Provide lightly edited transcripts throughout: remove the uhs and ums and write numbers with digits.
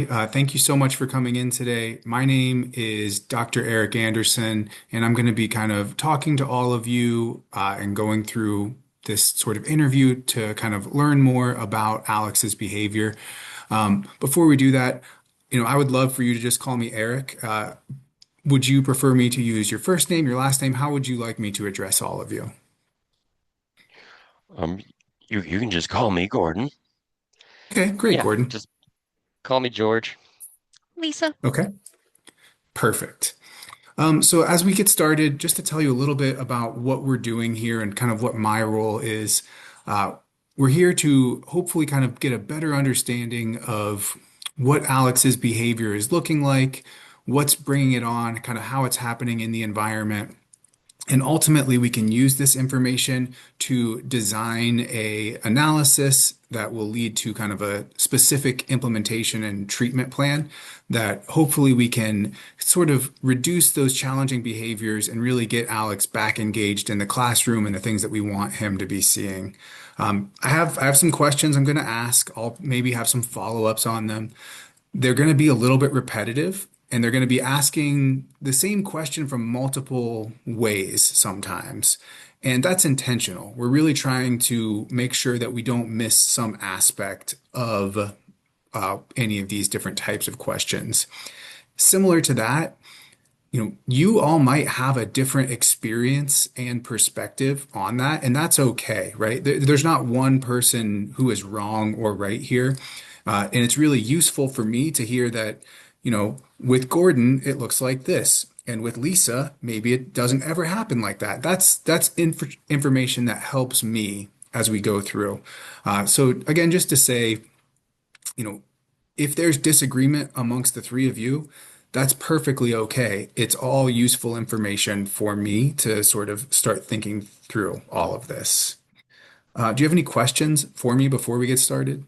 Thank you so much for coming in today. My name is Dr. Eric Anderson, and I'm going to be kind of talking to all of you and going through this sort of interview to kind of learn more about Alex's behavior. Before we do that, I would love for you to just call me Eric. Would you prefer me to use your first name, your last name? How would you like me to address all of you? Um, you can just call me Gordon. Okay, great, Yeah, Gordon. just call me George. Lisa. Okay, perfect. So as we get started, just to tell you a little bit about what we're doing here and kind of what my role is, uh, we're here to hopefully kind of get a better understanding of what Alex's behavior is looking like, what's bringing it on, kind of how it's happening in the environment. And ultimately, we can use this information to design a analysis that will lead to kind of a specific implementation and treatment plan that hopefully we can sort of reduce those challenging behaviors and really get Alex back engaged in the classroom and the things that we want him to be seeing. I have some questions I'm going to ask. I'll maybe have some follow-ups on them. They're going to be a little bit repetitive and they're going to be asking the same question from multiple ways sometimes. And that's intentional. We're really trying to make sure that we don't miss some aspect of any of these different types of questions. Similar to that, you all might have a different experience and perspective on that, and that's okay, right? There's not one person who is wrong or right here. And it's really useful for me to hear that, with Gordon, it looks like this. And with Lisa, maybe it doesn't ever happen like that. That's information that helps me as we go through. So again, just to say, you know, if there's disagreement amongst the three of you, that's perfectly okay. It's all useful information for me to sort of start thinking through all of this. Do you have any questions for me before we get started?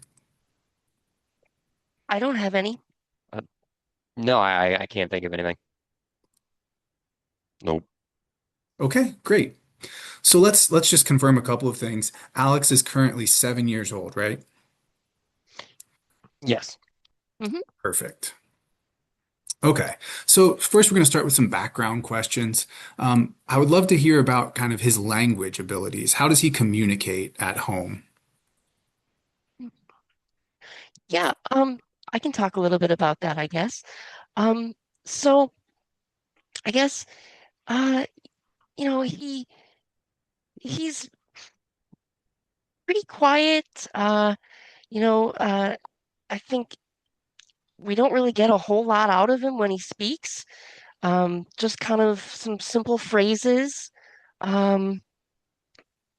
I don't have any. Uh, no, I can't think of anything. Nope. Okay, great. So let's just confirm a couple of things. Alex is currently 7 years old, right? Yes. Hmm. Perfect. Okay. So first we're going to start with some background questions. I would love to hear about kind of his language abilities. How does he communicate at home? Yeah. I can talk a little bit about that, I guess. Um, so I guess uh, you know, he's pretty quiet. You know, I think we don't really get a whole lot out of him when he speaks. Just kind of some simple phrases. Um,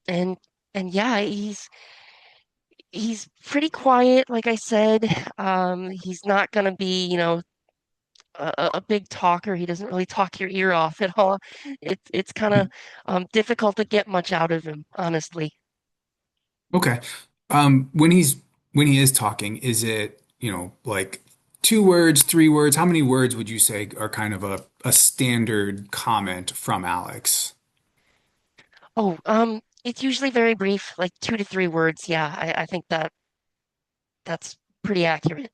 and and yeah, he's pretty quiet, like I said. He's not gonna be, a big talker. He doesn't really talk your ear off at all. It's kind of difficult to get much out of him, honestly. Okay. When he is talking, is it, like 2 words, 3 words? How many words would you say are kind of a standard comment from Alex? Oh, it's usually very brief, like 2 to 3 words. Yeah, I think that's pretty accurate.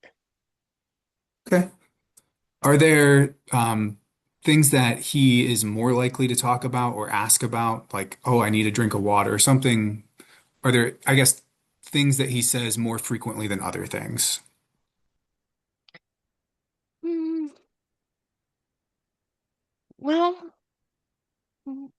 Okay. Are there things that he is more likely to talk about or ask about, like, oh, I need a drink of water or something? Are there, I guess, things that he says more frequently than other things? Hmm, well, mm,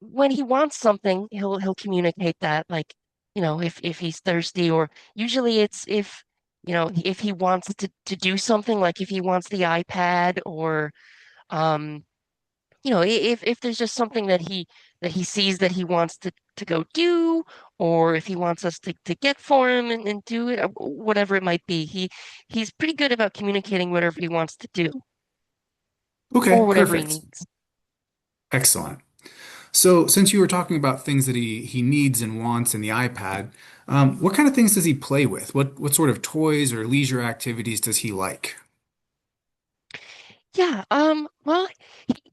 when he wants something, he'll communicate that, like, if he's thirsty, or usually it's if, if he wants to do something, like if he wants the iPad, or um if there's just something that he sees that he wants to go do, or if he wants us to get for him and do it, whatever it might be. He's pretty good about communicating whatever he wants to do, or Okay, whatever he perfect. needs. Excellent. So, since you were talking about things that he needs and wants in the iPad, what kind of things does he play with? What sort of toys or leisure activities does he like? Yeah, well,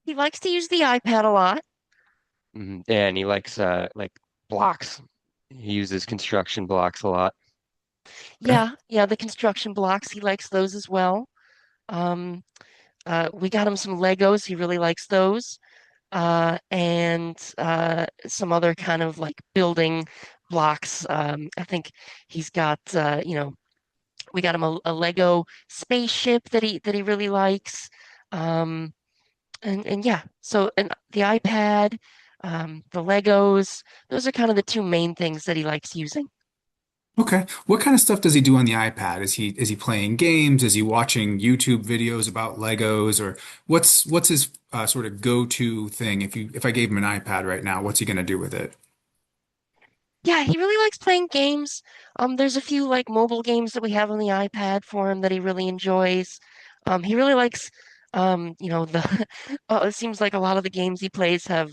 he likes to use the iPad a lot. And he likes like blocks. He uses construction blocks a lot. Okay. Yeah, the construction blocks, he likes those as well. Um, we got him some Legos. He really likes those. And some other kind of like building blocks. I think he's got, we got him a Lego spaceship that he really likes. Um, and yeah, so and the iPad, the Legos, those are kind of the two main things that he likes using. Okay. What kind of stuff does he do on the iPad? Is he playing games? Is he watching YouTube videos about Legos? Or what's his sort of go-to thing? If I gave him an iPad right now, what's he going to do with it? Yeah, he really likes playing games. There's a few like mobile games that we have on the iPad for him that he really enjoys. He really likes, the. It seems like a lot of the games he plays have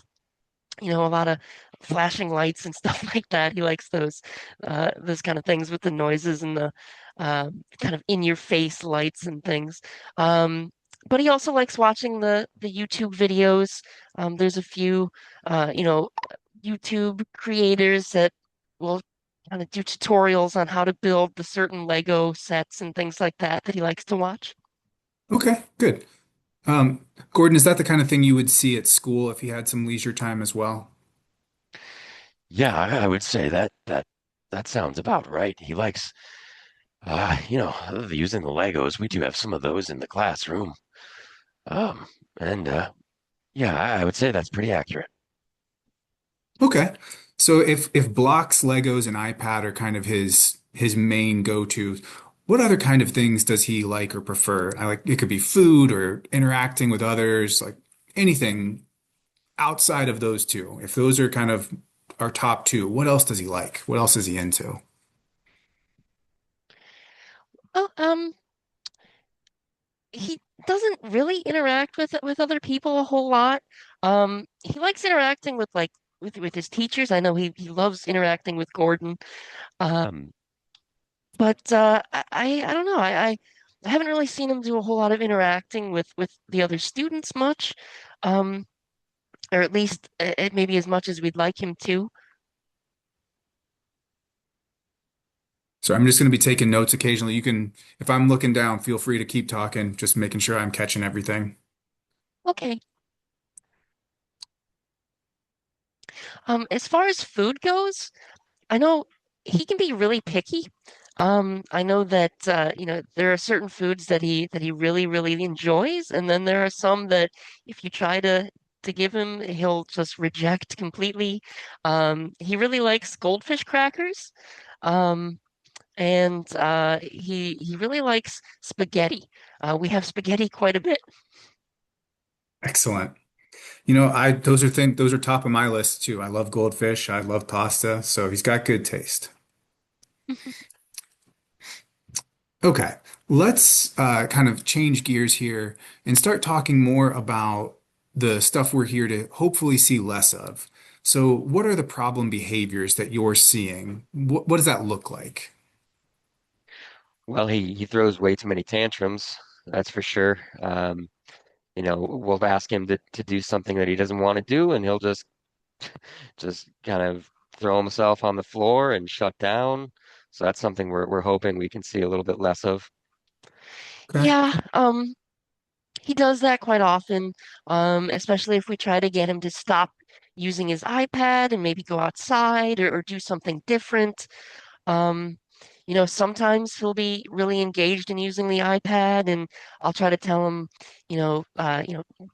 a lot of flashing lights and stuff like that. He likes those kind of things with the noises and the kind of in your face lights and things. Um, but he also likes watching the YouTube videos. There's a few, YouTube creators that will kind of do tutorials on how to build the certain Lego sets and things like that he likes to watch. Okay, good. Gordon, is that the kind of thing you would see at school if he had some leisure time as well? Yeah, I would say that sounds about right. He likes using the Legos. We do have some of those in the classroom. Um, and yeah, I would say that's pretty accurate. Okay. So if blocks, Legos, and iPad are kind of his main go-tos, what other kind of things does he like or prefer? I like it could be food or interacting with others, like anything outside of those two. If those are kind of our top two, what else does he like? What else is he into? Oh, he doesn't really interact with other people a whole lot. He likes interacting with like with his teachers. I know he loves interacting with Gordon. Um, but I don't know. I haven't really seen him do a whole lot of interacting with the other students much. Um, or at least maybe as much as we'd like him to. So I'm just going to be taking notes occasionally. You can, if I'm looking down, feel free to keep talking, just making sure I'm catching everything. Okay. As far as food goes, I know he can be really picky. I know that there are certain foods that he really really enjoys, and then there are some that if you try to give him, he'll just reject completely. He really likes goldfish crackers, um, and he really likes spaghetti. We have spaghetti quite a bit. Excellent. Those are top of my list too. I love goldfish. I love pasta. So he's got good taste. Okay, let's kind of change gears here and start talking more about the stuff we're here to hopefully see less of. So, what are the problem behaviors that you're seeing? What does that look like? Well, he throws way too many tantrums, that's for sure. We'll ask him to do something that he doesn't want to do, and he'll just kind of throw himself on the floor and shut down. So that's something we're hoping we can see a little bit less of. Okay. Yeah, he does that quite often, especially if we try to get him to stop using his iPad and maybe go outside or do something different. Um, sometimes he'll be really engaged in using the iPad, and I'll try to tell him,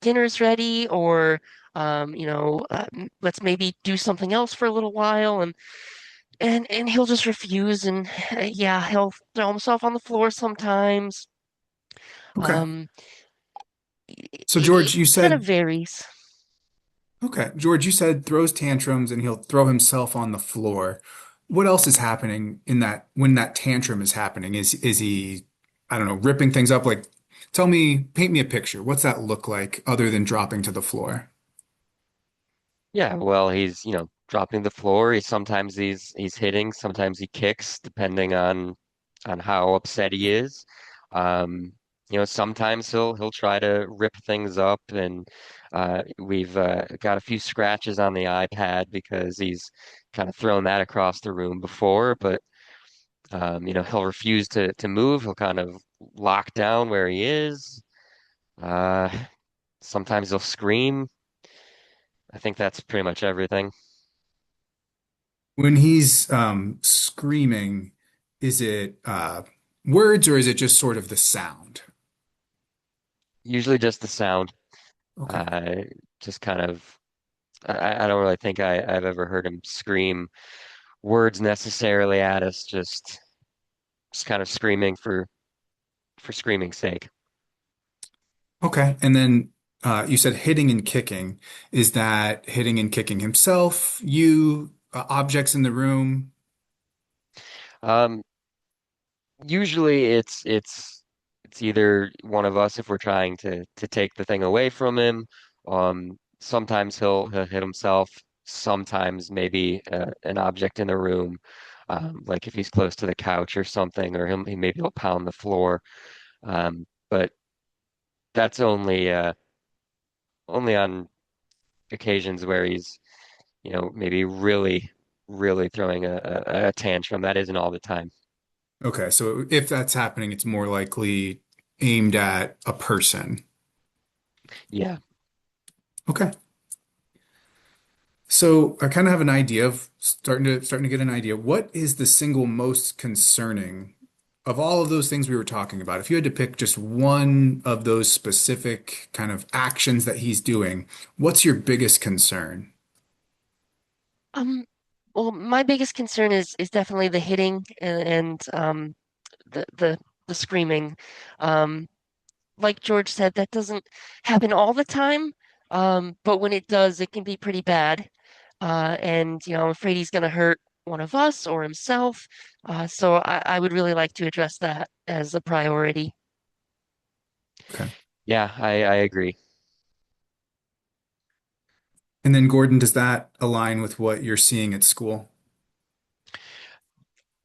dinner's ready, or let's maybe do something else for a little while, and he'll just refuse, and yeah, he'll throw himself on the floor sometimes. Okay. Um, it, So, it George, you kind of said, varies. okay, George, you said throws tantrums and he'll throw himself on the floor. What else is happening in that when that tantrum is happening? Is he, I don't know, ripping things up? Like, paint me a picture. What's that look like other than dropping to the floor? Yeah, well, he's, dropping the floor. He's hitting, sometimes he kicks, depending on how upset he is. Um, sometimes he'll try to rip things up, and we've got a few scratches on the iPad because he's kind of thrown that across the room before. But He'll refuse to move. He'll kind of lock down where he is. Uh, Sometimes he'll scream. I think that's pretty much everything. When he's screaming, is it words or is it just sort of the sound? Usually just the sound. Okay. Uh, just kind of. I don't really think I've ever heard him scream words necessarily at us. Just kind of screaming for screaming's sake. Okay. And then you said hitting and kicking. Is that hitting and kicking himself, you, objects in the room? Um, Usually it's either one of us if we're trying to take the thing away from him. Sometimes he'll hit himself. Sometimes maybe an object in the room, like if he's close to the couch or something, or maybe he'll pound the floor. But that's only on occasions where he's maybe really throwing a tantrum. That isn't all the time. Okay. So if that's happening, it's more likely aimed at a person. Yeah. Okay. So I kind of have an idea of starting to get an idea. What is the single most concerning of all of those things we were talking about? If you had to pick just one of those specific kind of actions that he's doing, what's your biggest concern? Um, well, my biggest concern is definitely the hitting and the the the screaming. Um, like George said, that doesn't happen all the time. But when it does, it can be pretty bad. And I'm afraid he's going to hurt one of us or himself. So I would really like to address that as a priority. Okay. Yeah, I agree. And then Gordon, does that align with what you're seeing at school?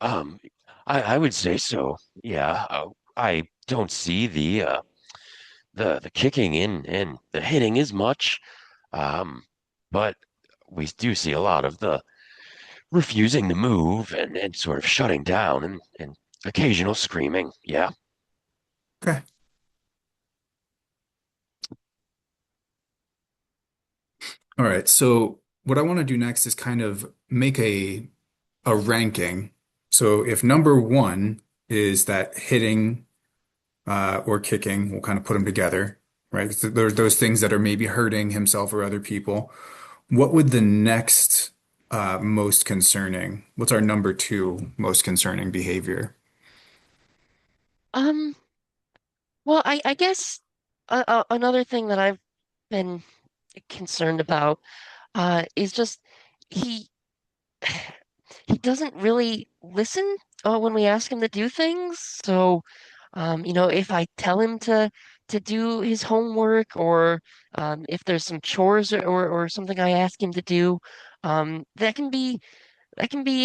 Um, I would say so. Yeah, I don't see the kicking in and the hitting as much, um, but we do see a lot of the refusing to move and sort of shutting down and occasional screaming. Yeah. Okay. All right. So what I want to do next is kind of make a ranking. So if number one is that hitting or kicking, we'll kind of put them together, right? So there's those things that are maybe hurting himself or other people. What would the next most concerning? What's our number two most concerning behavior? Um, well, I guess another thing that I've been concerned about is just he he doesn't really listen when we ask him to do things. So, if I tell him to do his homework or if there's some chores or something I ask him to do, that can be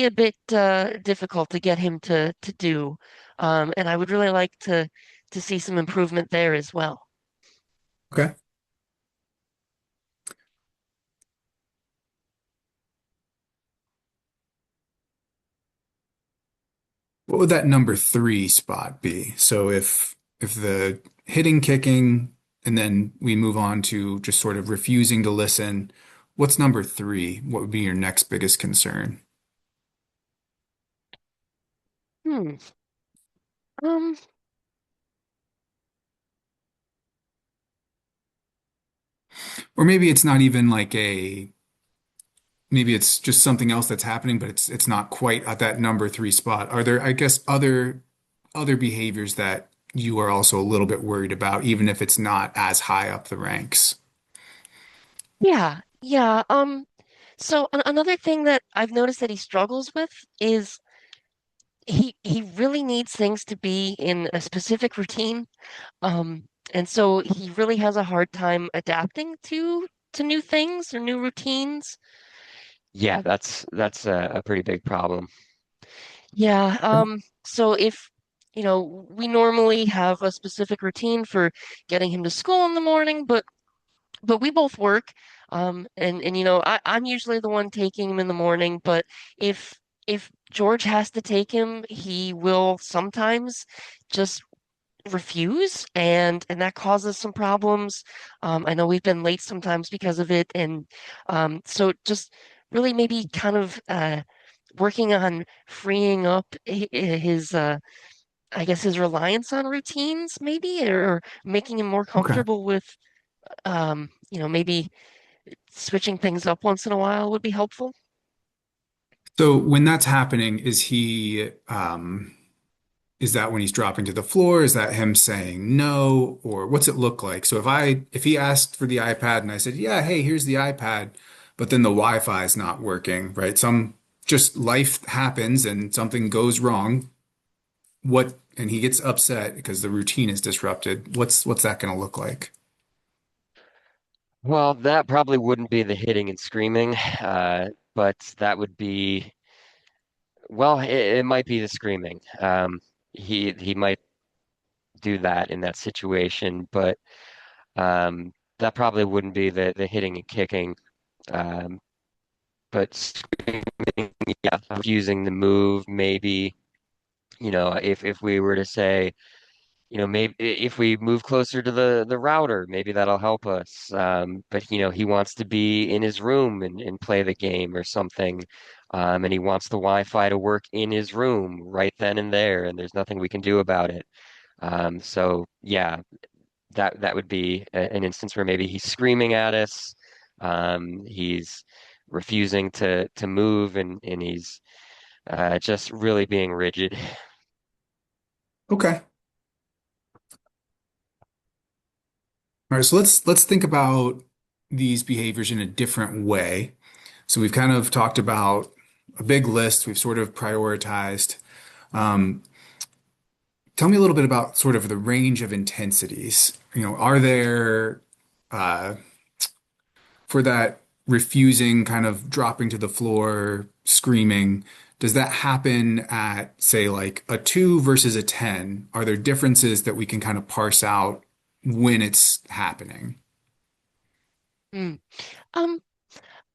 a bit difficult to get him to do. And I would really like to see some improvement there as well. Okay. What would that number three spot be? So if the hitting, kicking, and then we move on to just sort of refusing to listen, what's number three? What would be your next biggest concern? Hmm. Um, Or maybe it's not even like maybe it's just something else that's happening, but it's not quite at that number three spot. Are there, I guess, other behaviors that you are also a little bit worried about, even if it's not as high up the ranks? yeah, yeah. So another thing that I've noticed that he struggles with is he really needs things to be in a specific routine. And so he really has a hard time adapting to new things or new routines. Yeah, that's a pretty big problem. Yeah, so if we normally have a specific routine for getting him to school in the morning, but we both work. And I'm usually the one taking him in the morning, but if if George has to take him, he will sometimes just refuse, and that causes some problems. I know we've been late sometimes because of it, and so just really maybe kind of working on freeing up his I guess his reliance on routines, maybe, or making him more Okay. comfortable with maybe switching things up once in a while would be helpful. So when that's happening, is that when he's dropping to the floor? Is that him saying no? Or what's it look like? So if he asked for the iPad and I said, yeah, hey, here's the iPad, but then the Wi-Fi is not working, right? Just life happens and something goes wrong. And he gets upset because the routine is disrupted. What's that going to look like? Well, that probably wouldn't be the hitting and screaming, but that would be, well, it might be the screaming. He might do that in that situation, but that probably wouldn't be the hitting and kicking. Um, but screaming, yeah, using the move, maybe, if we were to say, maybe if we move closer to the router, maybe that'll help us. But he wants to be in his room and play the game or something. And he wants the Wi-Fi to work in his room right then and there, and there's nothing we can do about it. So yeah, that would be an instance where maybe he's screaming at us. He's refusing to move, and he's just really being rigid. Okay. All right, so let's think about these behaviors in a different way. So we've kind of talked about a big list. We've sort of prioritized. Um, Tell me a little bit about sort of the range of intensities. Are there uh, for that refusing, kind of dropping to the floor, screaming, does that happen at, say, like a 2 versus a 10? Are there differences that we can kind of parse out when it's happening? Mm. Um,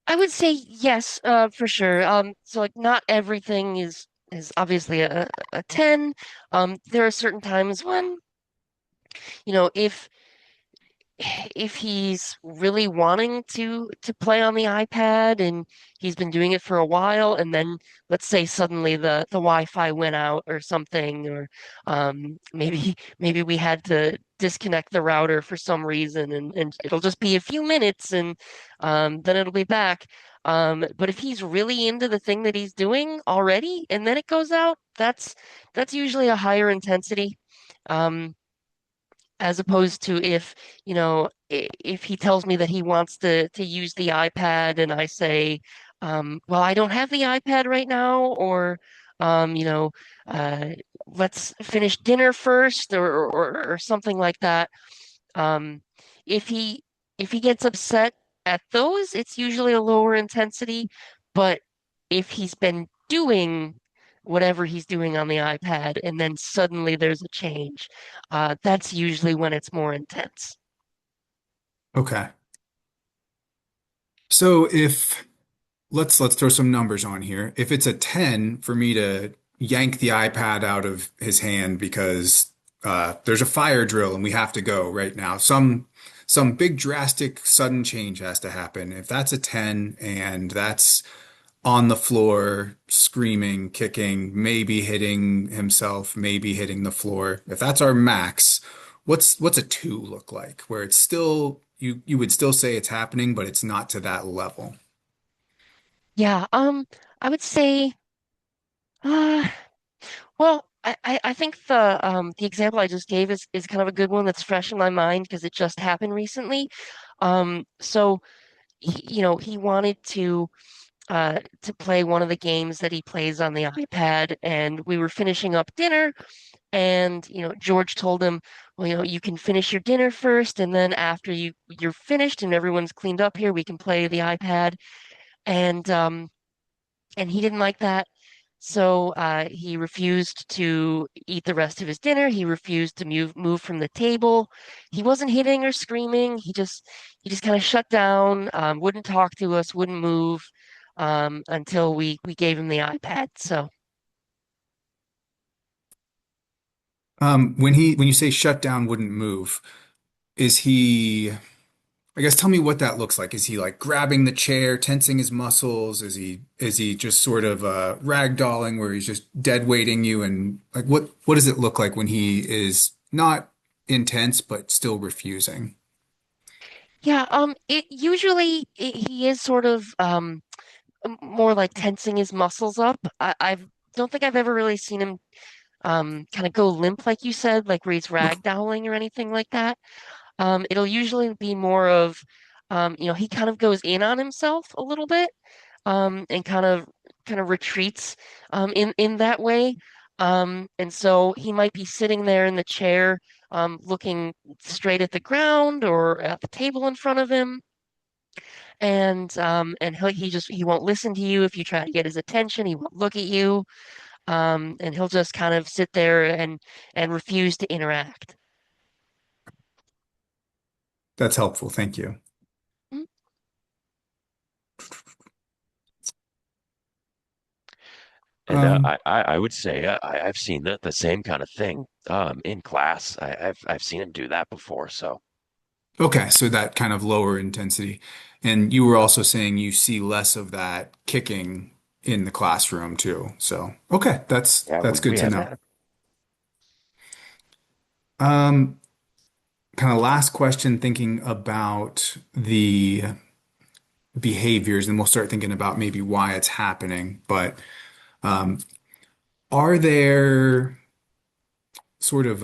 I would say yes, for sure. So like not everything is obviously a 10. There are certain times when, if he's really wanting to play on the iPad and he's been doing it for a while, and then let's say suddenly the Wi-Fi went out or something, or maybe we had to disconnect the router for some reason, and it'll just be a few minutes, and then it'll be back. But if he's really into the thing that he's doing already and then it goes out, that's usually a higher intensity. Um, as opposed to if, if he tells me that he wants to use the iPad and I say, well, I don't have the iPad right now, or um, you know, uh, let's finish dinner first, or something like that. Um, if he gets upset at those, it's usually a lower intensity. But if he's been doing whatever he's doing on the iPad and then suddenly there's a change, that's usually when it's more intense. Okay. So if let's throw some numbers on here. If it's a 10 for me to yank the iPad out of his hand because there's a fire drill and we have to go right now. Some big drastic sudden change has to happen. If that's a 10 and that's on the floor, screaming, kicking, maybe hitting himself, maybe hitting the floor. If that's our max, what's a 2 look like? Where it's still you would still say it's happening, but it's not to that level. Yeah, I would say, uh, well, I think the example I just gave is kind of a good one that's fresh in my mind because it just happened recently. So he wanted to play one of the games that he plays on the iPad, and we were finishing up dinner, and George told him, well, you can finish your dinner first, and then after you're finished and everyone's cleaned up here, we can play the iPad. And he didn't like that. So he refused to eat the rest of his dinner. He refused to move from the table. He wasn't hitting or screaming. He just kind of shut down, wouldn't talk to us, wouldn't move until we gave him the iPad. So When you say shut down, wouldn't move, is he, I guess tell me what that looks like. Is he like grabbing the chair, tensing his muscles? Is he just sort of ragdolling where he's just dead weighting you and like what does it look like when he is not intense but still refusing? Yeah, it usually he is sort of more like tensing his muscles up. I don't think I've ever really seen him kind of go limp like you said, like where he's Okay. ragdolling or anything like that. It'll usually be more of he kind of goes in on himself a little bit, and kind of retreats in that way. And so he might be sitting there in the chair, looking straight at the ground or at the table in front of him, and he won't listen to you if you try to get his attention. He won't look at you, and he'll just kind of sit there and refuse to interact. That's helpful. Thank you. Mm. And Um, I would say I've seen the same kind of thing in class. I've seen him do that before. So okay, so that kind of lower intensity. And you were also saying you see less of that kicking in the classroom too. So, okay, that's yeah, that's good we to have know. that. Um, Kind of last question thinking about the behaviors, and we'll start thinking about maybe why it's happening. But um, are there sort of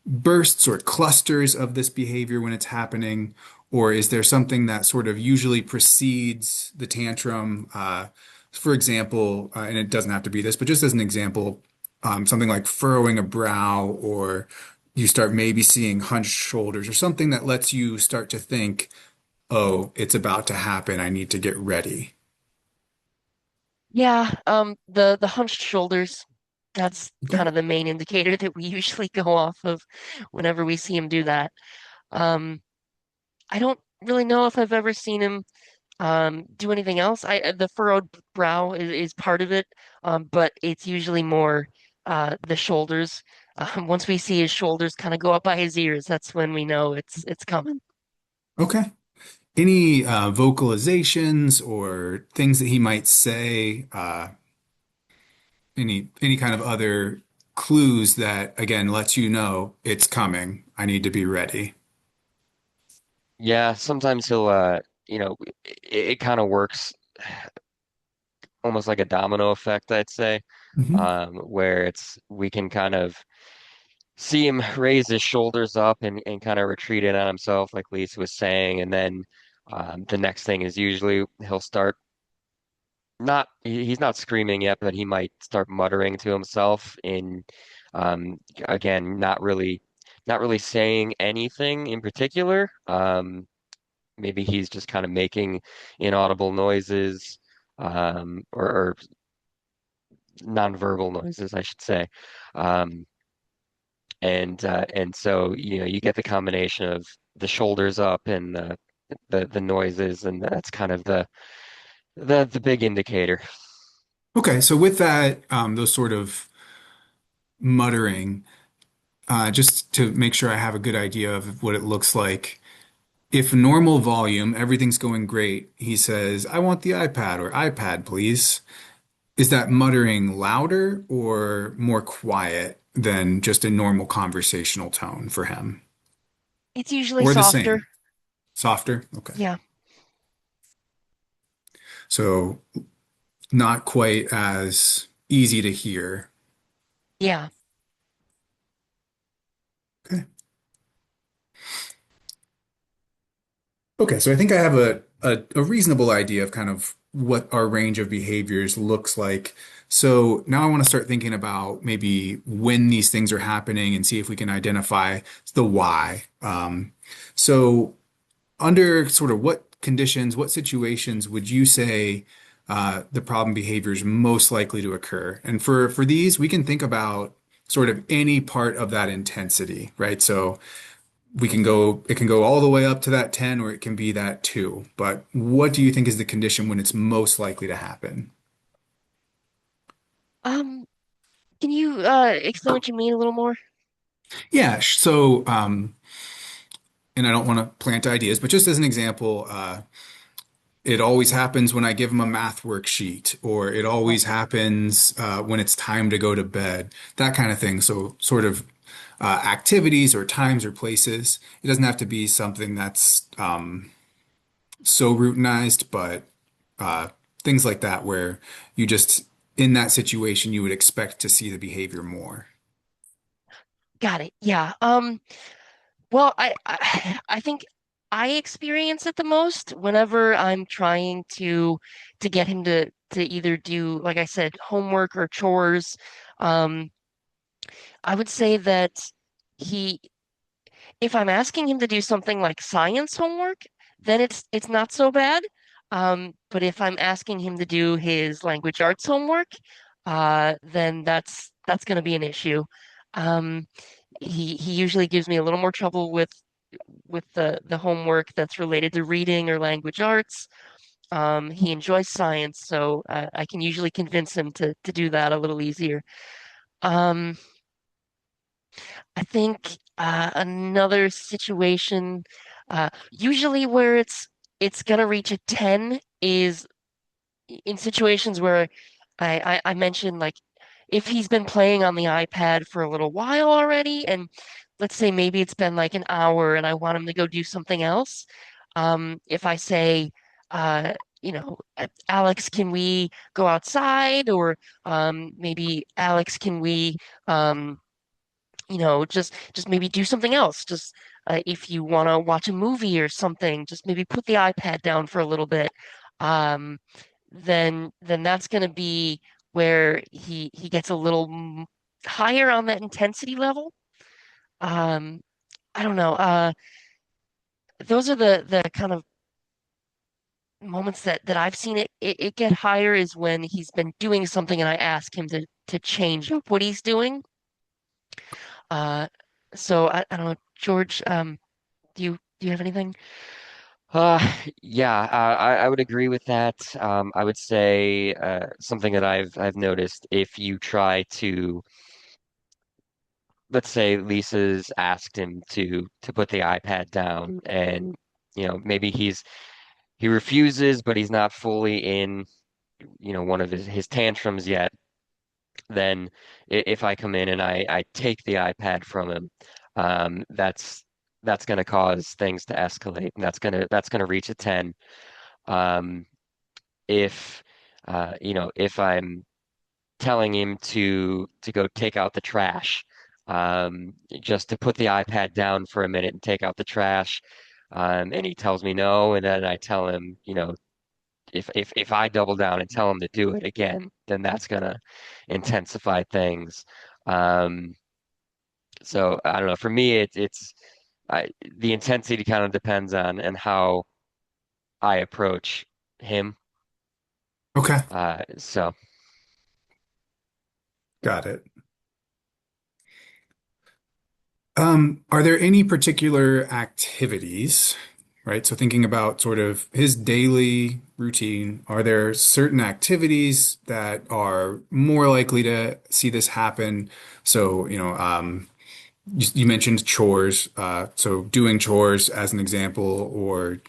bursts or clusters of this behavior when it's happening? Or is there something that sort of usually precedes the tantrum? For example, and it doesn't have to be this, but just as an example, something like furrowing a brow, or you start maybe seeing hunched shoulders, or something that lets you start to think, oh, it's about to happen. I need to get ready. Yeah, the hunched shoulders, that's Okay. kind of the main indicator that we usually go off of whenever we see him do that. Um, I don't really know if I've ever seen him do anything else. The furrowed brow is part of it, but it's usually more the shoulders. Once we see his shoulders kind of go up by his ears, that's when we know it's coming. Okay. Any vocalizations or things that he might say? Any kind of other clues that again lets you know it's coming. I need to be ready. Yeah, sometimes he'll it kind of works almost like a domino effect, I'd say, Hmm. where we can kind of see him raise his shoulders up and kind of retreat in on himself, like Lisa was saying, and then the next thing is usually he'll start he's not screaming yet, but he might start muttering to himself in again, not really saying anything in particular. Maybe he's just kind of making inaudible noises, or nonverbal noises, I should say. Um, and so you get the combination of the shoulders up and the noises, and that's kind of the big indicator. Okay, so with that, those sort of muttering, just to make sure I have a good idea of what it looks like. If normal volume, everything's going great, he says, "I want the iPad," or "iPad, please." Is that muttering louder or more quiet than just a normal conversational tone for him? It's usually Or the softer. same? Softer? Okay. Yeah, So not quite as easy to hear. yeah. Okay. Okay, so I think I have a reasonable idea of kind of what our range of behaviors looks like. So now I want to start thinking about maybe when these things are happening and see if we can identify the why. So under sort of what conditions, what situations would you say the problem behavior is most likely to occur? And for these, we can think about sort of any part of that intensity, right? So it can go all the way up to that 10 or it can be that 2. But what do you think is the condition when it's most likely to happen? Um, can you explain what you mean a little more? Yeah. So, and I don't want to plant ideas, but just as an example, it always happens when I give them a math worksheet, or it Oh, always happens when it's time to go to bed, that kind of thing. So, sort of activities or times or places. It doesn't have to be something that's so routinized, but uh, things like that where you just, in that situation, you would expect to see the behavior more. got it. Yeah. Well, I think I experience it the most whenever I'm trying to get him to either do, like I said, homework or chores. Um, I would say that he if I'm asking him to do something like science homework, then it's not so bad. But if I'm asking him to do his language arts homework, then that's going to be an issue. Um, he usually gives me a little more trouble with the homework that's related to reading or language arts. He enjoys science, so I can usually convince him to do that a little easier. Um, I think another situation, usually where it's gonna reach a 10 is in situations where I mentioned like if he's been playing on the iPad for a little while already, and let's say maybe it's been like an hour and I want him to go do something else. If I say, uh, Alex, can we go outside? Or maybe Alex, can we just maybe do something else. Just if you want to watch a movie or something, just maybe put the iPad down for a little bit. Um, then that's going to be where he gets a little higher on that intensity level. Um, I don't know. Those are the kind of moments that I've seen it get higher is when he's been doing something and I ask him to change up what he's doing. Uh, so I don't know, George. Do you have anything? Uh, yeah, I would agree with that. I would say something that I've noticed if you try to, let's say Lisa's asked him to put the iPad down, and maybe he refuses, but he's not fully in one of his tantrums yet. Then if I come in and I take the iPad from him, that's going to cause things to escalate, and that's gonna reach a 10. Um, if if I'm telling him to go take out the trash, just to put the iPad down for a minute and take out the trash, and he tells me no, and then I tell him, if I double down and tell him to do it again, then that's gonna intensify things. Um, so I don't know. For me, the intensity kind of depends on and how I approach him. Okay, So got it. Are there any particular activities, right? So thinking about sort of his daily routine, are there certain activities that are more likely to see this happen? So, you mentioned chores, so doing chores as an example, or,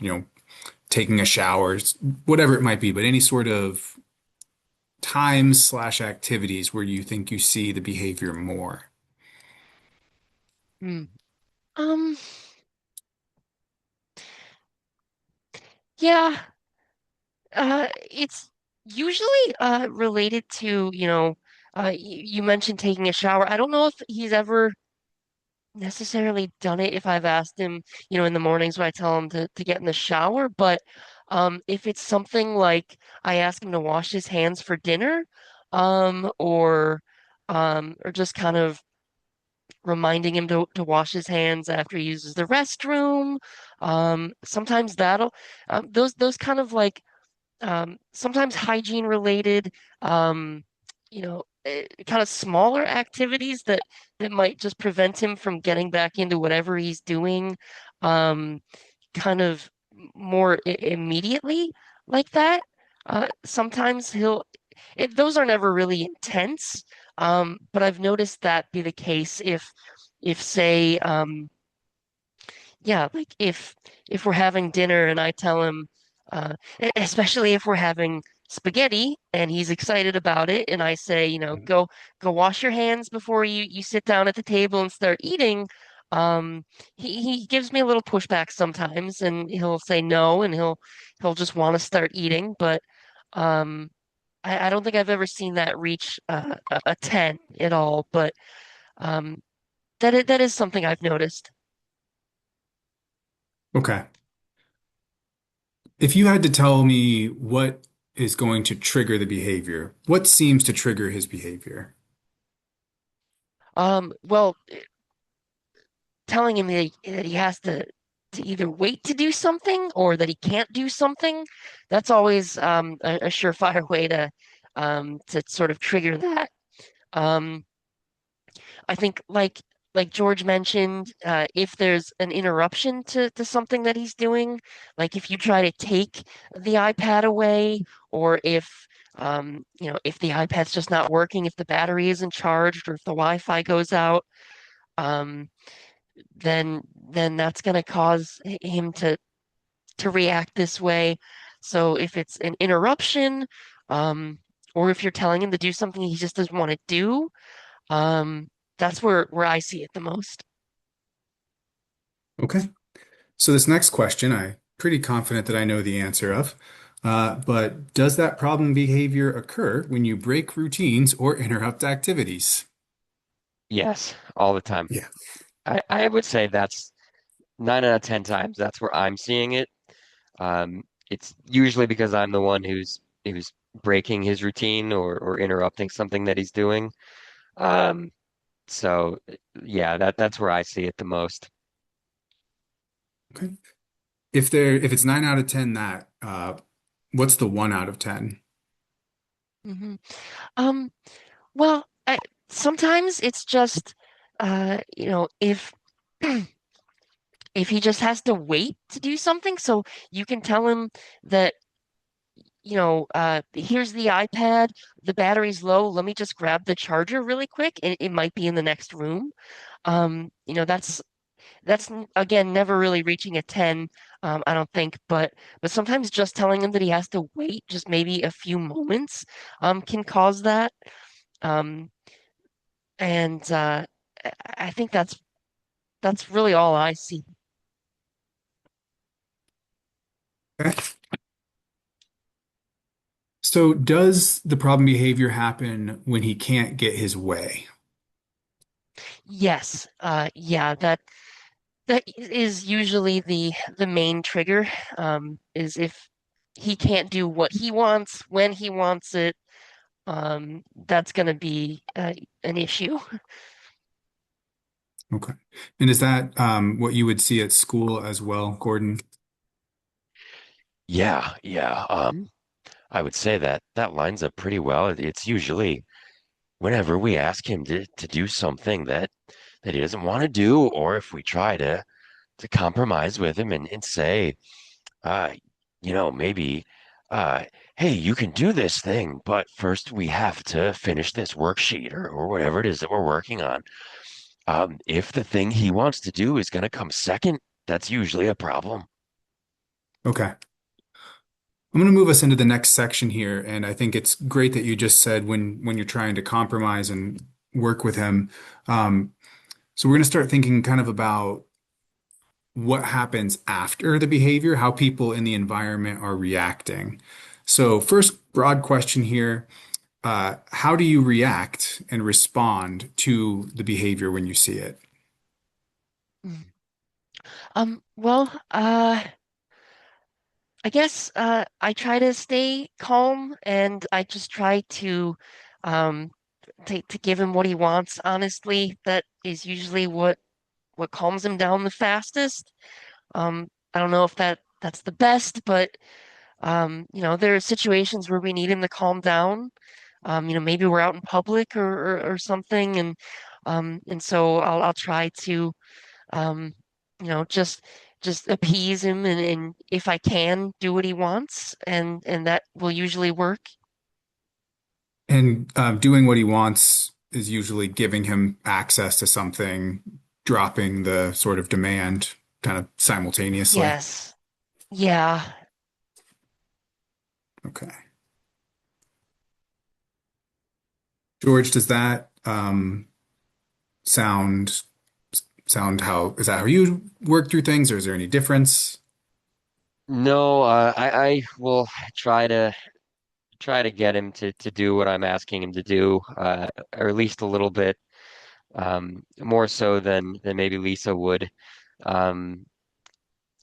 taking a shower, whatever it might be, but any sort of times slash activities where you think you see the behavior more. Hmm. Um, yeah, it's usually related to, you mentioned taking a shower. I don't know if he's ever necessarily done it if I've asked him, in the mornings when I tell him to get in the shower, but if it's something like I ask him to wash his hands for dinner, or just kind of reminding him to wash his hands after he uses the restroom. Sometimes those kind of like sometimes hygiene related, kind of smaller activities that might just prevent him from getting back into whatever he's doing, um, kind of more immediately like that. Sometimes those are never really intense, but I've noticed that be the case if say yeah, like if we're having dinner and I tell him, especially if we're having spaghetti and he's excited about it, and I say, go wash your hands before you sit down at the table and start eating. He gives me a little pushback sometimes, and he'll say no, and he'll just want to start eating. But um, I don't think I've ever seen that reach a 10 at all. But um, that is something I've noticed. Okay. If you had to tell me what is going to trigger the behavior, what seems to trigger his behavior? Well, telling him that he has to either wait to do something or that he can't do something, that's always a surefire way to sort of trigger that. Um, I think like George mentioned, if there's an interruption to something that he's doing, like if you try to take the iPad away, or if the iPad's just not working, if the battery isn't charged, or if the Wi-Fi goes out, um, then that's going to cause him to react this way. So if it's an interruption, um, or if you're telling him to do something he just doesn't want to do, um, that's where I see it the most. Okay. So this next question, I'm pretty confident that I know the answer of. But does that problem behavior occur when you break routines or interrupt activities? Yes, all the time. Yeah. I would say that's 9 out of 10 times. That's where I'm seeing it. It's usually because I'm the one who's breaking his routine or interrupting something that he's doing. Um, so yeah, that's where I see it the most. Okay. If it's 9 out of 10 that, what's the 1 out of 10? hmm Um, well, sometimes it's just, if if he just has to wait to do something, so you can tell him that, here's the iPad, the battery's low, let me just grab the charger really quick, and it might be in the next room. That's again never really reaching a 10, I don't think, but sometimes just telling him that he has to wait just maybe a few moments can cause that. Um, and I think that's really all I see. Okay. So does the problem behavior happen when he can't get his way? Yes, yeah, that is usually the main trigger, is if he can't do what he wants when he wants it, that's going to be an issue. Okay. And is that what you would see at school as well, Gordon? Yeah, yeah. I would say that that lines up pretty well. It's usually whenever we ask him to do something that he doesn't want to do, or if we try to compromise with him and say, uh, maybe, uh, hey, you can do this thing, but first we have to finish this worksheet or whatever it is that we're working on. If the thing he wants to do is going to come second, that's usually a problem. Okay. I'm going to move us into the next section here, and I think it's great that you just said when you're trying to compromise and work with him. Um, so we're going to start thinking kind of about what happens after the behavior, how people in the environment are reacting. So first broad question here, how do you react and respond to the behavior when you see it? Mm. Well, I guess I try to stay calm, and I just try um to give him what he wants. Honestly, that is usually what calms him down the fastest. I don't know if that's the best, but there are situations where we need him to calm down. Maybe we're out in public or something, and so I'll try to um, just appease him, and if I can, do what he wants, and that will usually work. And doing what he wants is usually giving him access to something, dropping the sort of demand kind of simultaneously. Yes. Yeah. Okay. George, does that sound sound how is that how you work through things, or is there any difference? No, I will try to try to get him to do what I'm asking him to do, or at least a little bit, more so than maybe Lisa would. Um,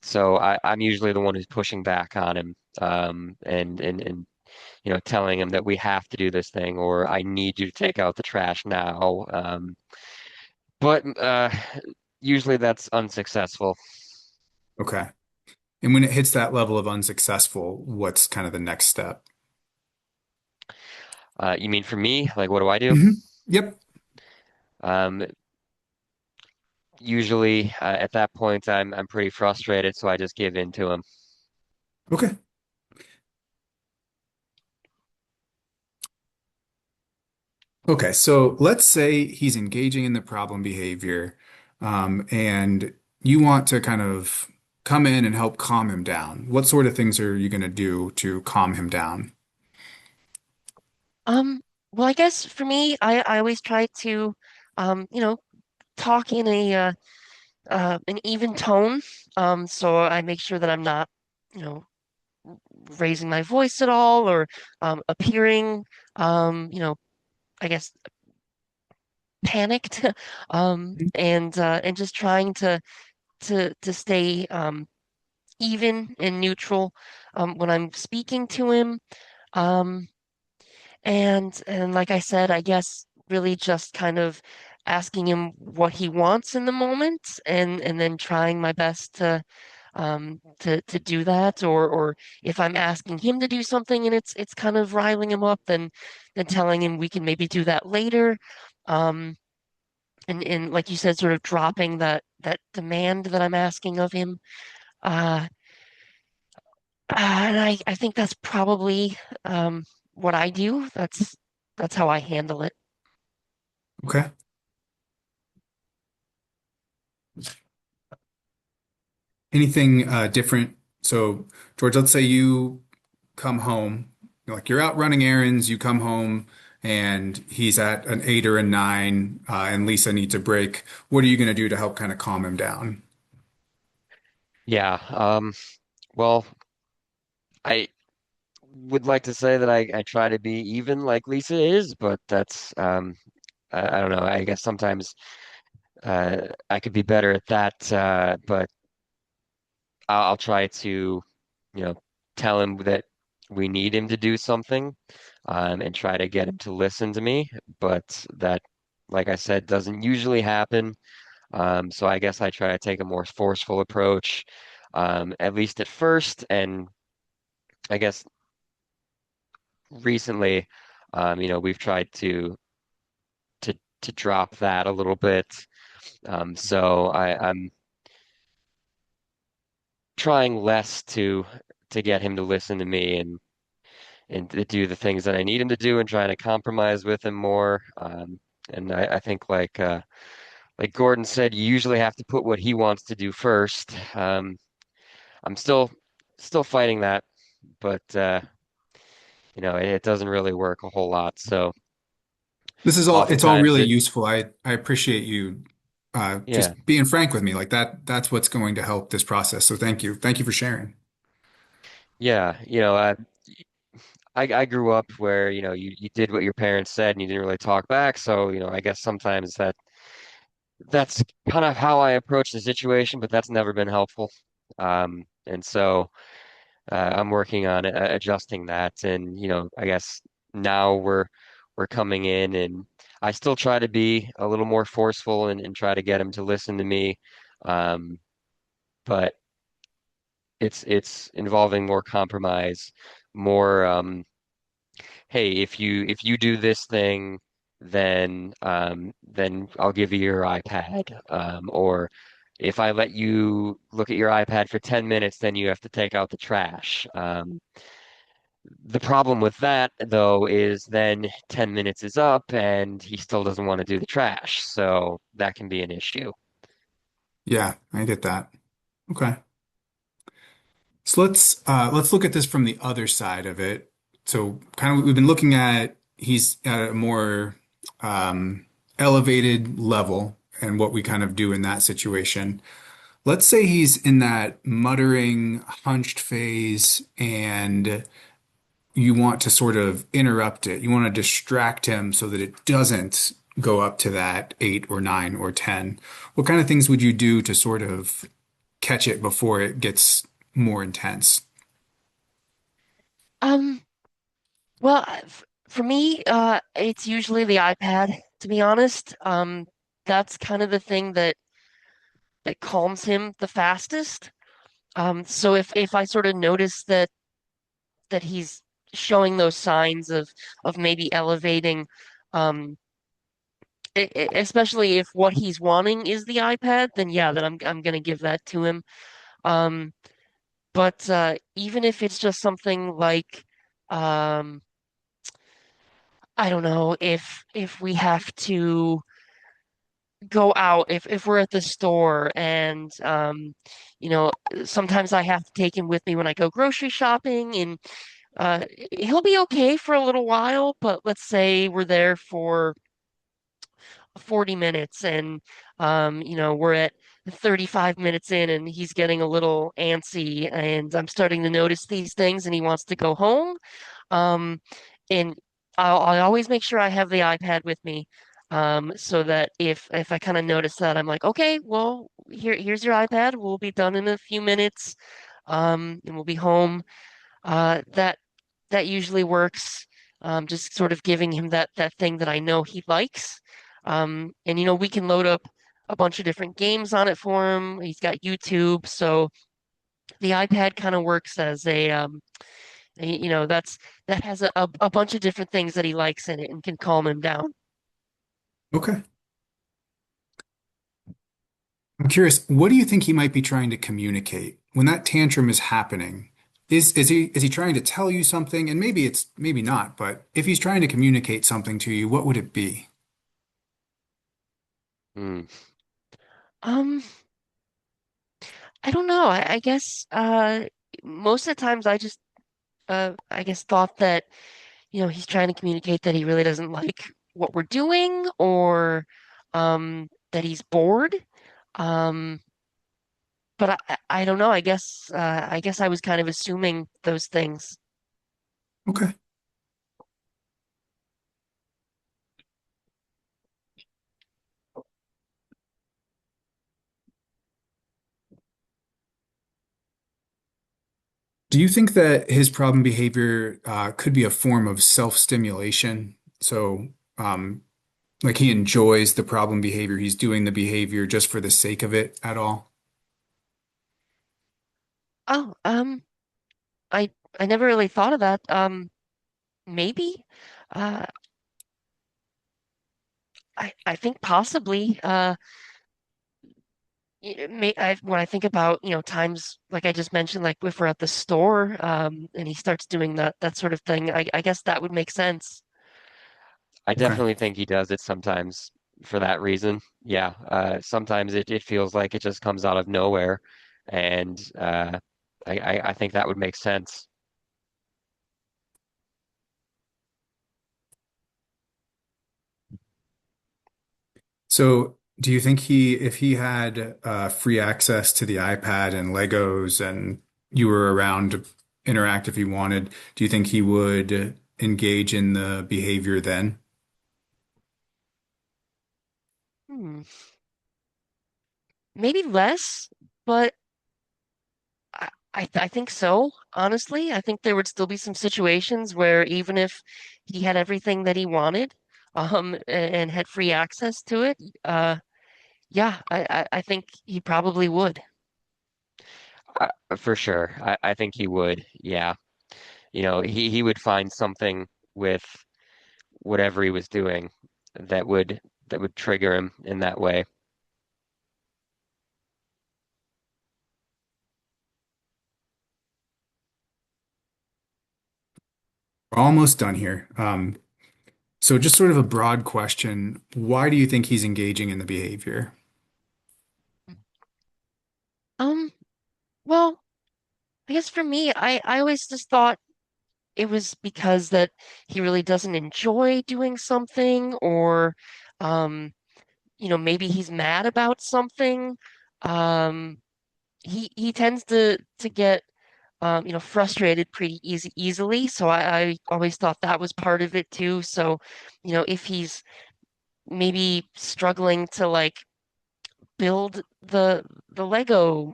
so I'm usually the one who's pushing back on him, and telling him that we have to do this thing, or I need you to take out the trash now. But usually that's unsuccessful. Okay. And when it hits that level of unsuccessful, what's kind of the next step? You mean for me? Like, what do I do? Yep. Um, Usually, at that point, I'm pretty frustrated, so I just give in to him. Okay. Okay. So let's say he's engaging in the problem behavior, and you want to kind of come in and help calm him down. What sort of things are you going to do to calm him down? Well, I guess for me, I always try to, you know, talk in a an even tone. So I make sure that I'm not, you know, raising my voice at all or appearing, you know, I guess panicked. And just trying to stay even and neutral when I'm speaking to him. Um, and like I said, I guess really just kind of asking him what he wants in the moment and then trying my best to do that or if I'm asking him to do something and it's kind of riling him up then telling him we can maybe do that later. Um and like you said, sort of dropping that demand that I'm asking of him. Uh and I think that's probably what I do. That's how I handle it. Okay. Anything different? So, George, let's say you come home, like you're out running errands, you come home and he's at an 8 or a 9, and Lisa needs a break. What are you going to do to help kind of calm him down? Yeah. Well, I would like to say that I try to be even like Lisa is, but that's I don't know. I guess sometimes I could be better at that. But I'll try to, you know, tell him that we need him to do something, and try to get him to listen to me. But that, like I said, doesn't usually happen. So I guess I try to take a more forceful approach, at least at first. And I guess recently, we've tried to drop that a little bit. So I'm trying less to get him to listen to me and to do the things that I need him to do and trying to compromise with him more. And I think like Gordon said, you usually have to put what he wants to do first. I'm still fighting that, but it doesn't really work a whole lot. So This is all, it's all oftentimes really it, useful. I appreciate you yeah, just being frank with me. Like that's what's going to help this process. So thank you. Thank you for sharing. yeah, I grew up where, you did what your parents said and you didn't really talk back. So, I guess sometimes that's kind of how I approach the situation, but that's never been helpful. And so I'm working on adjusting that. And, I guess now we're coming in and I still try to be a little more forceful and try to get him to listen to me. Um, but it's involving more compromise, more hey, if you do this thing, then I'll give you your iPad. Or if I let you look at your iPad for 10 minutes, then you have to take out the trash. The problem with that, though, is then 10 minutes is up and he still doesn't want to do the trash. So that can be an issue. Yeah, I get that. Okay. So let's look at this from the other side of it. So kind of we've been looking at he's at a more um, elevated level and what we kind of do in that situation. Let's say he's in that muttering, hunched phase, and you want to sort of interrupt it. You want to distract him so that it doesn't go up to that 8 or 9 or 10. What kind of things would you do to sort of catch it before it gets more intense? Um, well, for me, it's usually the iPad, to be honest. That's kind of the thing that calms him the fastest. So if I sort of notice that he's showing those signs of maybe elevating, um, especially if what he's wanting is the iPad, then yeah, then I'm gonna give that to him. Um, but even if it's just something like, um, I don't know, if we have to go out, if we're at the store and sometimes I have to take him with me when I go grocery shopping, and he'll be okay for a little while, but let's say we're there for 40 minutes and we're at 35 minutes in and he's getting a little antsy and I'm starting to notice these things and he wants to go home. Um, and I always make sure I have the iPad with me. So that if I kind of notice that, I'm like, okay, well, here's your iPad. We'll be done in a few minutes. And we'll be home. That usually works. Just sort of giving him that thing that I know he likes. And we can load up a bunch of different games on it for him. He's got YouTube, so the iPad kind of works as that has a bunch of different things that he likes in it and can calm him down. Okay. I'm curious, what do you think he might be trying to communicate when that tantrum is happening? Is he trying to tell you something? And maybe not, but if he's trying to communicate something to you, what would it be? Hmm. Um, I don't know. I guess most of the times I guess thought that he's trying to communicate that he really doesn't like what we're doing or that he's bored. Um, but I don't know. I guess I was kind of assuming those things. Okay. Do you think that his problem behavior could be a form of self-stimulation? So, like he enjoys the problem behavior, he's doing the behavior just for the sake of it at all? Oh, I I never really thought of that. Maybe. Uh, I think possibly. When I think about, times like I just mentioned, like if we're at the store, and he starts doing that sort of thing, I guess that would make sense. I Okay. definitely think he does it sometimes for that reason. Yeah, sometimes it feels like it just comes out of nowhere, and I think that would make sense. So, do you think if he had free access to the iPad and Legos and you were around to interact if he wanted, do you think he would engage in the behavior then? Hmm. Maybe less, but I think so. Honestly, I think there would still be some situations where even if he had everything that he wanted, and had free access to it, yeah, I think he probably would. For sure, I think he would. Yeah, he would find something with whatever he was doing that would that would trigger him in that way. We're almost done here. So, just sort of a broad question. Why do you think he's engaging in the behavior? I guess for me, I always just thought it was because that he really doesn't enjoy doing something, or um, maybe he's mad about something. Um, he tends to get frustrated pretty easily. So I always thought that was part of it too. So, if he's maybe struggling to like build the Lego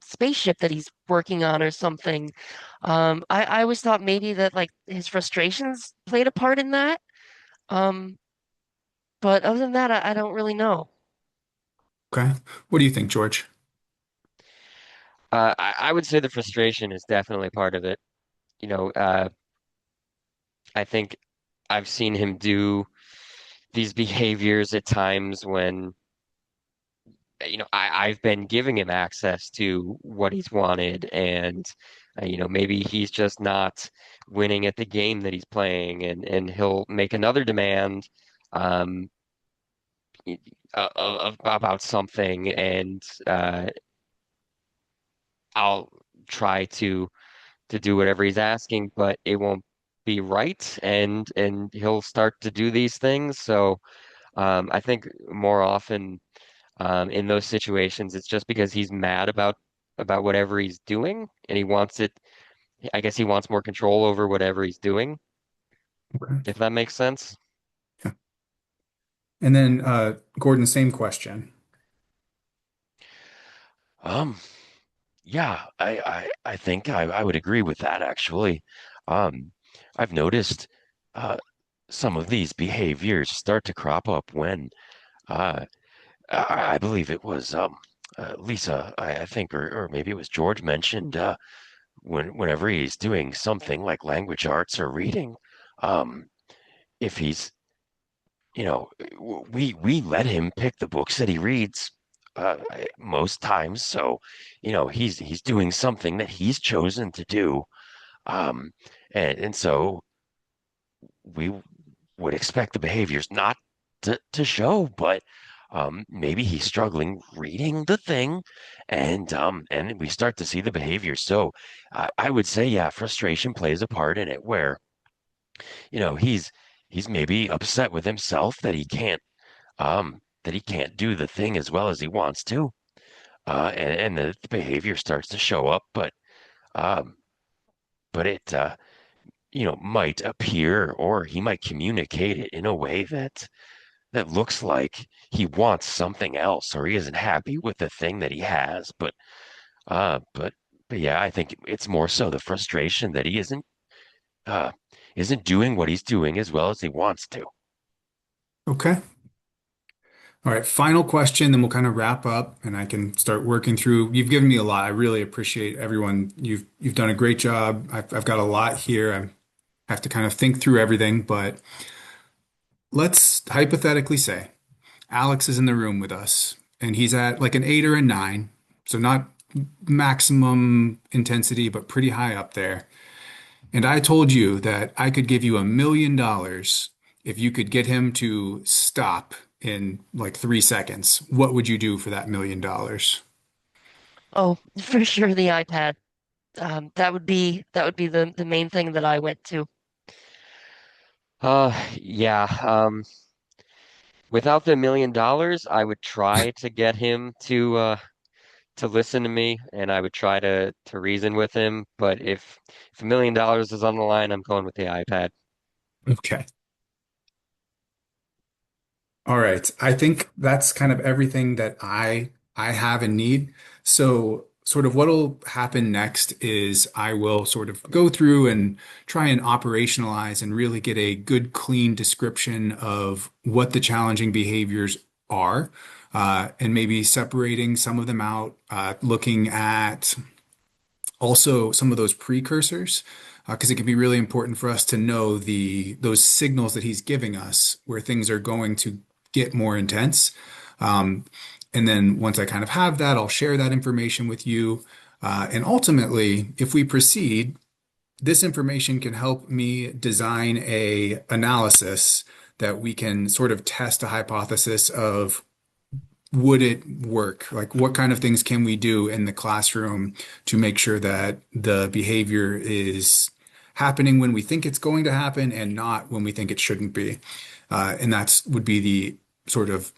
spaceship that he's working on or something. I always thought maybe that like his frustrations played a part in that. Um, but other than that, I don't really know. Okay. What do you think, George? I would say the frustration is definitely part of it. You know, I think I've seen him do these behaviors at times when, I've been giving him access to what he's wanted, and maybe he's just not winning at the game that he's playing, and he'll make another demand um, about something, and I'll try to do whatever he's asking, but it won't be right, and he'll start to do these things. So I think more often in those situations, it's just because he's mad about whatever he's doing, and he wants it. I guess he wants more control over whatever he's doing, Okay. if that makes sense. Yeah. And then Gordon, same question. Um, yeah, I think I would agree with that actually. Um, I've noticed uh, some of these behaviors start to crop up when uh, I believe it was Lisa, I think, or maybe it was George mentioned whenever he's doing something like language arts or reading, um, if he's you know, we let him pick the books that he reads most times. So, he's doing something that he's chosen to do, um, and so we would expect the behaviors not to show, but maybe he's struggling reading the thing, and we start to see the behavior. So, I would say, yeah, frustration plays a part in it, where he's maybe upset with himself that he can't do the thing as well as he wants to, and the behavior starts to show up, um, but it might appear, or he might communicate it in a way that looks like he wants something else, or he isn't happy with the thing that he has. Uh, but but yeah, I think it's more so the frustration that he uh, isn't doing what he's doing as well as he wants to. Okay. All right. Final question, then we'll kind of wrap up and I can start working through. You've given me a lot. I really appreciate everyone. You've done a great job. I've got a lot here. I have to kind of think through everything, but let's hypothetically say Alex is in the room with us and he's at like an 8 or a 9. So not maximum intensity, but pretty high up there. And I told you that I could give you $1 million if you could get him to stop in like 3 seconds. What would you do for that $1 million? Oh, for sure the iPad. That would be the main thing that I went to. Yeah. Without the $1 million, I would try to get him to listen to me, and I would try to reason with him. But if $1 million is on the line, I'm going with the iPad. Okay. All right. I think that's kind of everything that I have and need. So sort of what'll happen next is I will sort of go through and try and operationalize and really get a good, clean description of what the challenging behaviors are, and maybe separating some of them out, looking at also some of those precursors, because it can be really important for us to know those signals that he's giving us where things are going to get more intense. Um, and then once I kind of have that, I'll share that information with you. And ultimately, if we proceed, this information can help me design a analysis that we can sort of test a hypothesis of would it work? Like, what kind of things can we do in the classroom to make sure that the behavior is happening when we think it's going to happen and not when we think it shouldn't be? And that's would be the sort of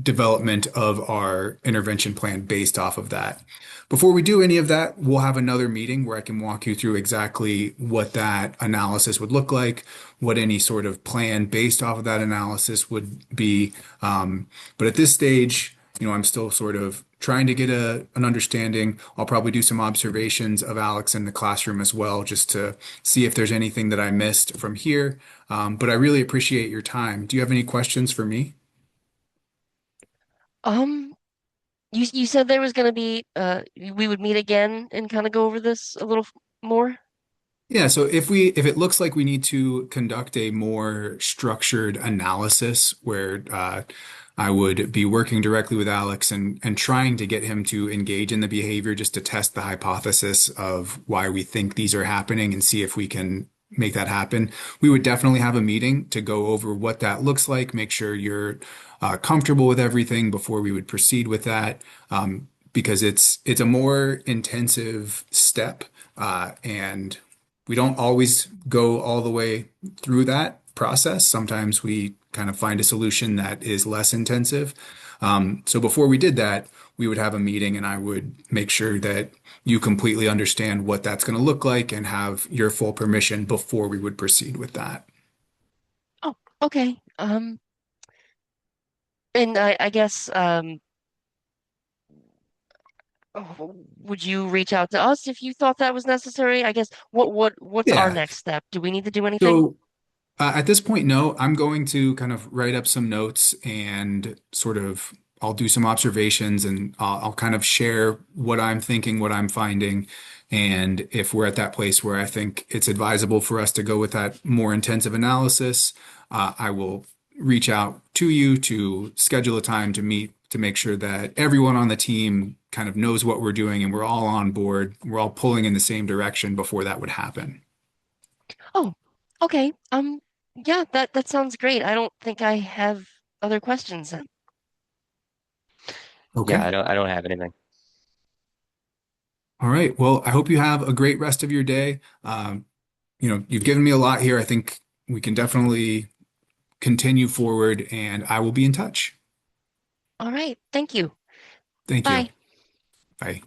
development of our intervention plan based off of that. Before we do any of that, we'll have another meeting where I can walk you through exactly what that analysis would look like, what any sort of plan based off of that analysis would be. But at this stage, I'm still sort of trying to get an understanding. I'll probably do some observations of Alex in the classroom as well, just to see if there's anything that I missed from here. But I really appreciate your time. Do you have any questions for me? Um, you said there was gonna be we would meet again and kind of go over this a little more. Yeah, so if it looks like we need to conduct a more structured analysis where I would be working directly with Alex and trying to get him to engage in the behavior just to test the hypothesis of why we think these are happening and see if we can make that happen. We would definitely have a meeting to go over what that looks like, make sure you're comfortable with everything before we would proceed with that, because it's a more intensive step, and we don't always go all the way through that process. Sometimes we kind of find a solution that is less intensive. So before we did that, we would have a meeting and I would make sure that you completely understand what that's going to look like and have your full permission before we would proceed with that. Oh, okay. And I guess would you reach out to us if you thought that was necessary? I guess what's our Yeah. next step? Do we need to do anything? So at this point, no, I'm going to kind of write up some notes and sort of I'll do some observations and I'll kind of share what I'm thinking, what I'm finding. And if we're at that place where I think it's advisable for us to go with that more intensive analysis, I will reach out to you to schedule a time to meet to make sure that everyone on the team kind of knows what we're doing and we're all on board. We're all pulling in the same direction before that would happen. Oh, okay. Yeah, that sounds great. I don't think I have other questions then. Yeah, Okay. I don't have anything. All right. Well, I hope you have a great rest of your day. You've given me a lot here. I think we can definitely continue forward, and I will be in touch. All right. Thank you. Thank you. Bye. Bye.